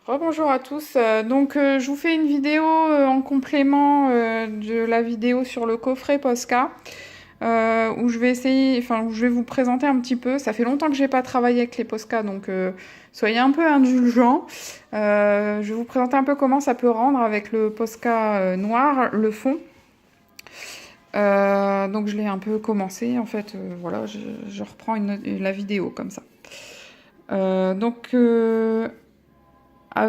Rebonjour à tous. Je vous fais une vidéo en complément de la vidéo sur le coffret Posca, où je vais essayer, où je vais vous présenter un petit peu. Ça fait longtemps que j'ai pas travaillé avec les Posca, donc soyez un peu indulgents. Je vais vous présenter un peu comment ça peut rendre avec le Posca noir, le fond. Donc je l'ai un peu commencé, en fait, voilà, je reprends la vidéo comme ça. Euh, donc euh,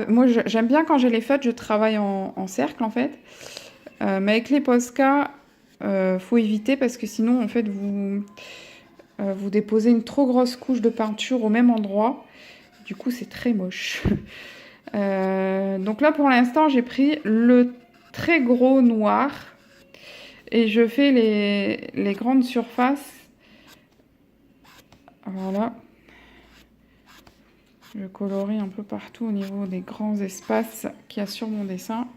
Moi, j'aime bien quand j'ai les feutres, je travaille en cercle en fait. Mais avec les Posca, faut éviter parce que sinon, en fait, vous déposez une trop grosse couche de peinture au même endroit. Du coup, c'est très moche. Donc là, pour l'instant, j'ai pris le très gros noir et je fais les grandes surfaces. Voilà. Je colorie un peu partout au niveau des grands espaces qu'il y a sur mon dessin.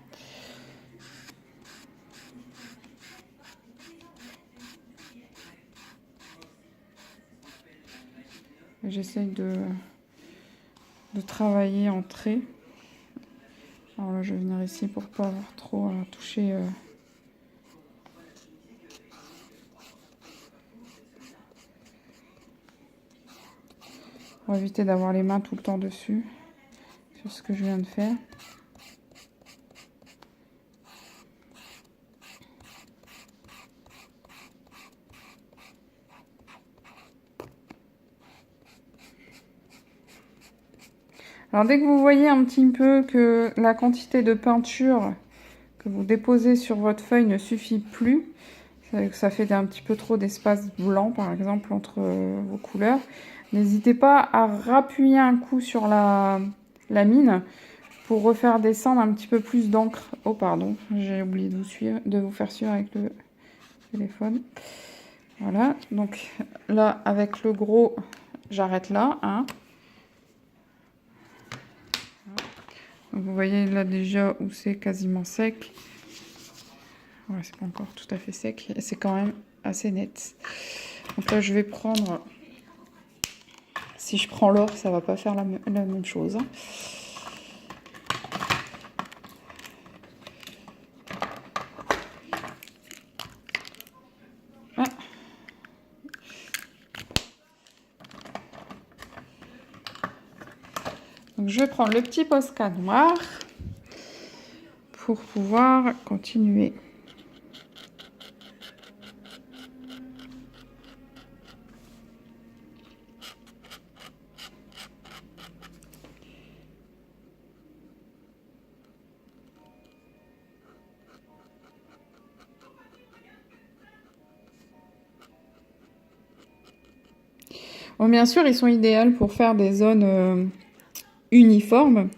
J'essaye de travailler en trait. Alors là, je vais venir ici pour pas avoir trop à toucher. Pour éviter d'avoir les mains tout le temps dessus, sur ce que je viens de faire. Alors dès que vous voyez un petit peu que la quantité de peinture que vous déposez sur votre feuille ne suffit plus, ça fait un petit peu trop d'espace blanc par exemple entre vos couleurs, n'hésitez pas à rappuyer un coup sur la mine pour refaire descendre un petit peu plus d'encre. Oh pardon, j'ai oublié de vous faire suivre avec le téléphone. Voilà, donc là avec le gros, j'arrête là, hein. Donc, vous voyez là déjà où c'est quasiment sec. Ouais, c'est pas encore tout à fait sec, et c'est quand même assez net. Donc là je vais prendre, si je prends l'or, ça va pas faire la même chose, hein. Ah. Donc je vais prendre le petit Posca noir pour pouvoir continuer. Bon, bien sûr, ils sont idéaux pour faire des zones uniformes.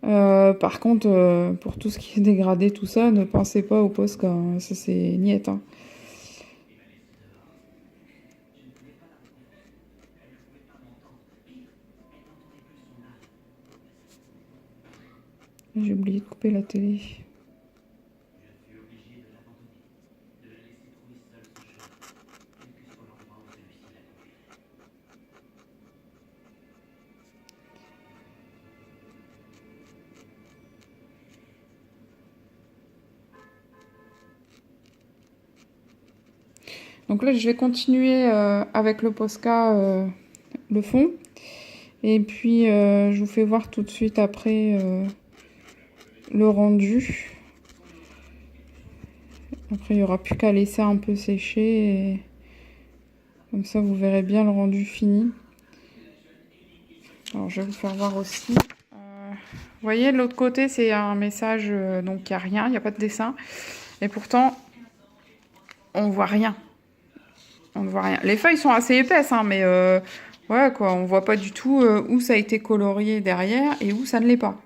Par contre, pour tout ce qui est dégradé, tout ça, ne pensez pas au Posca, hein. Ça, c'est niette, hein. J'ai oublié de couper la télé. Donc là, je vais continuer avec le Posca, le fond. Et puis, je vous fais voir tout de suite après le rendu. Après, il n'y aura plus qu'à laisser un peu sécher. Et comme ça, vous verrez bien le rendu fini. Alors, je vais vous faire voir aussi. Vous voyez, de l'autre côté, c'est un message, donc il n'y a rien, il n'y a pas de dessin. Et pourtant, on voit rien. On ne voit rien. Les feuilles sont assez épaisses, hein, mais ouais, quoi, on voit pas du tout où ça a été colorié derrière et où ça ne l'est pas.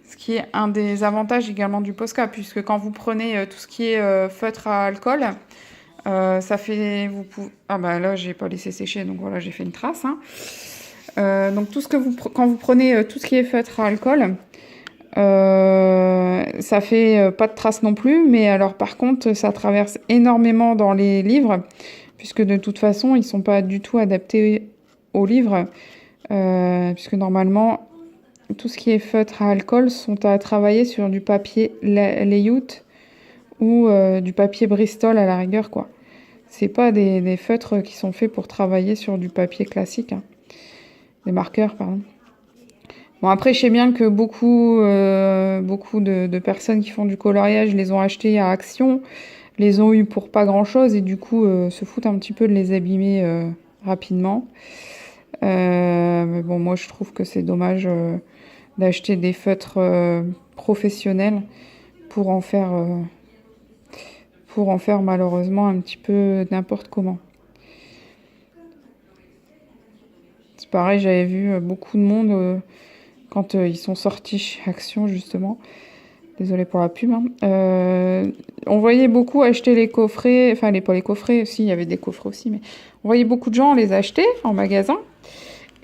Ce qui est un des avantages également du Posca, puisque quand vous prenez tout ce qui est feutre à alcool, ça fait... Ah bah là, j'ai pas laissé sécher, donc voilà, j'ai fait une trace, hein. Donc tout ce que quand vous prenez tout ce qui est feutre à alcool, ça fait pas de traces non plus, mais alors par contre, ça traverse énormément dans les livres, puisque de toute façon, ils sont pas du tout adaptés aux livres, puisque normalement, tout ce qui est feutre à alcool sont à travailler sur du papier layout ou du papier Bristol à la rigueur, quoi. C'est pas des feutres qui sont faits pour travailler sur du papier classique, hein. Des marqueurs, pardon. Bon, après, je sais bien que beaucoup de personnes qui font du coloriage les ont achetés à Action, les ont eu pour pas grand-chose et du coup se foutent un petit peu de les abîmer rapidement. Mais bon, moi, je trouve que c'est dommage d'acheter des feutres professionnels pour en faire malheureusement un petit peu n'importe comment. C'est pareil, j'avais vu beaucoup de monde quand ils sont sortis chez Action justement. Désolée pour la pub, hein. On voyait beaucoup acheter les coffrets, enfin pas les coffrets, si il y avait des coffrets aussi, mais on voyait beaucoup de gens les acheter en magasin.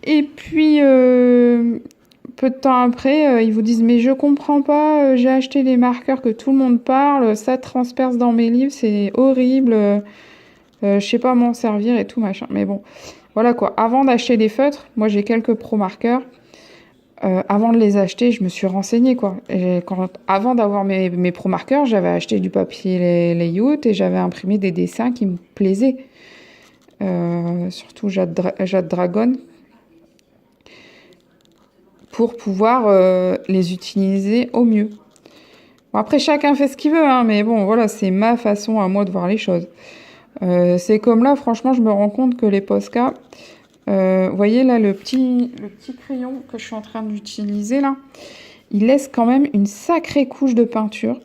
Et puis peu de temps après, ils vous disent mais je comprends pas, j'ai acheté les marqueurs que tout le monde parle, ça transperce dans mes livres, c'est horrible, je sais pas m'en servir et tout machin. Mais bon, voilà quoi. Avant d'acheter des feutres, moi j'ai quelques pro marqueurs. Avant de les acheter, je me suis renseignée quoi. Avant d'avoir mes pro marqueurs, j'avais acheté du papier layout et j'avais imprimé des dessins qui me plaisaient. Surtout Jade Dragon, pour pouvoir les utiliser au mieux. Bon, après, chacun fait ce qu'il veut, hein, mais bon, voilà, c'est ma façon à moi de voir les choses. C'est comme là, franchement, je me rends compte que les Posca, vous voyez là, le petit crayon que je suis en train d'utiliser là, il laisse quand même une sacrée couche de peinture.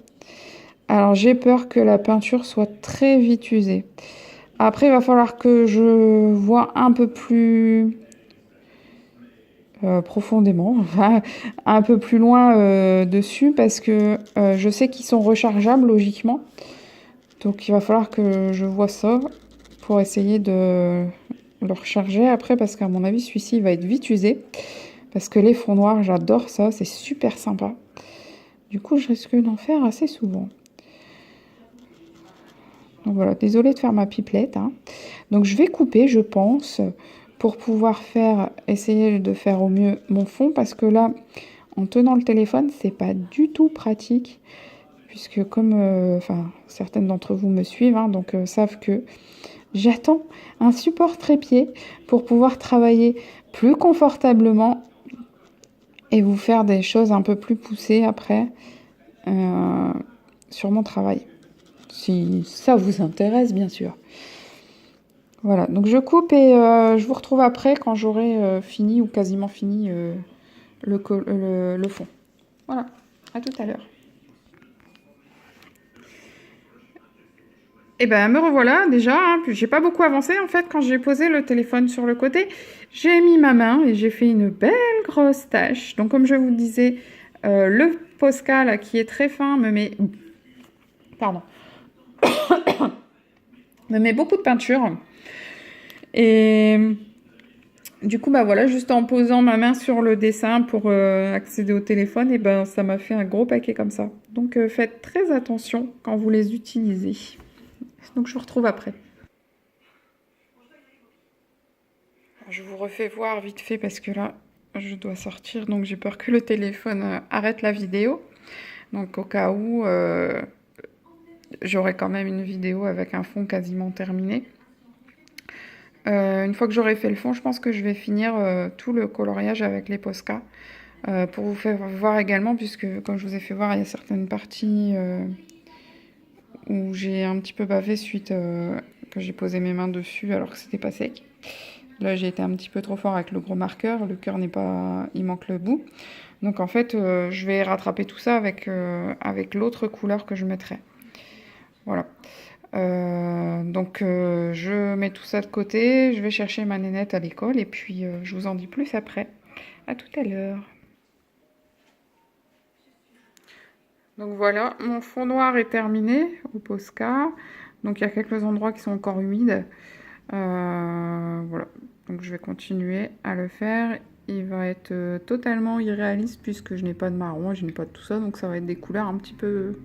Alors, j'ai peur que la peinture soit très vite usée. Après, il va falloir que je vois un peu plus profondément, enfin, un peu plus loin dessus parce que je sais qu'ils sont rechargeables logiquement. Donc il va falloir que je vois ça pour essayer de le recharger après parce qu'à mon avis celui-ci va être vite usé. Parce que les fonds noirs, j'adore ça, c'est super sympa. Du coup, je risque d'en faire assez souvent. Donc voilà, désolée de faire ma pipelette, hein. Donc je vais couper, je pense, pour pouvoir essayer de faire au mieux mon fond parce que là, en tenant le téléphone, c'est pas du tout pratique puisque comme certaines d'entre vous me suivent, hein, donc savent que j'attends un support trépied pour pouvoir travailler plus confortablement et vous faire des choses un peu plus poussées après sur mon travail. Si ça vous intéresse, bien sûr. Voilà, donc je coupe et je vous retrouve après quand j'aurai fini ou quasiment fini le fond. Voilà, à tout à l'heure. Et ben me revoilà déjà, hein, puis j'ai pas beaucoup avancé en fait quand j'ai posé le téléphone sur le côté. J'ai mis ma main et j'ai fait une belle grosse tache. Donc comme je vous disais, le Posca là qui est très fin me met... Pardon. me met beaucoup de peinture. Et du coup, bah voilà, juste en posant ma main sur le dessin pour accéder au téléphone, et ben ça m'a fait un gros paquet comme ça. Donc faites très attention quand vous les utilisez. Donc je vous retrouve après. Je vous refais voir vite fait parce que là, je dois sortir. Donc j'ai peur que le téléphone arrête la vidéo. Donc au cas où, j'aurai quand même une vidéo avec un fond quasiment terminé. Une fois que j'aurai fait le fond, je pense que je vais finir tout le coloriage avec les Posca. Pour vous faire voir également, puisque comme je vous ai fait voir, il y a certaines parties où j'ai un petit peu bavé suite que j'ai posé mes mains dessus alors que c'était pas sec. Là j'ai été un petit peu trop fort avec le gros marqueur, le cœur n'est pas... il manque le bout. Donc en fait je vais rattraper tout ça avec l'autre couleur que je mettrai. Voilà. Donc je mets tout ça de côté, je vais chercher ma nénette à l'école et puis je vous en dis plus après. À tout à l'heure. Donc voilà, mon fond noir est terminé au Posca. Donc il y a quelques endroits qui sont encore humides. Voilà, donc je vais continuer à le faire. Il va être totalement irréaliste puisque je n'ai pas de marron, je n'ai pas de tout ça. Donc ça va être des couleurs un petit peu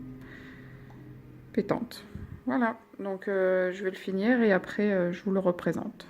pétantes. Voilà, donc je vais le finir et après je vous le représente.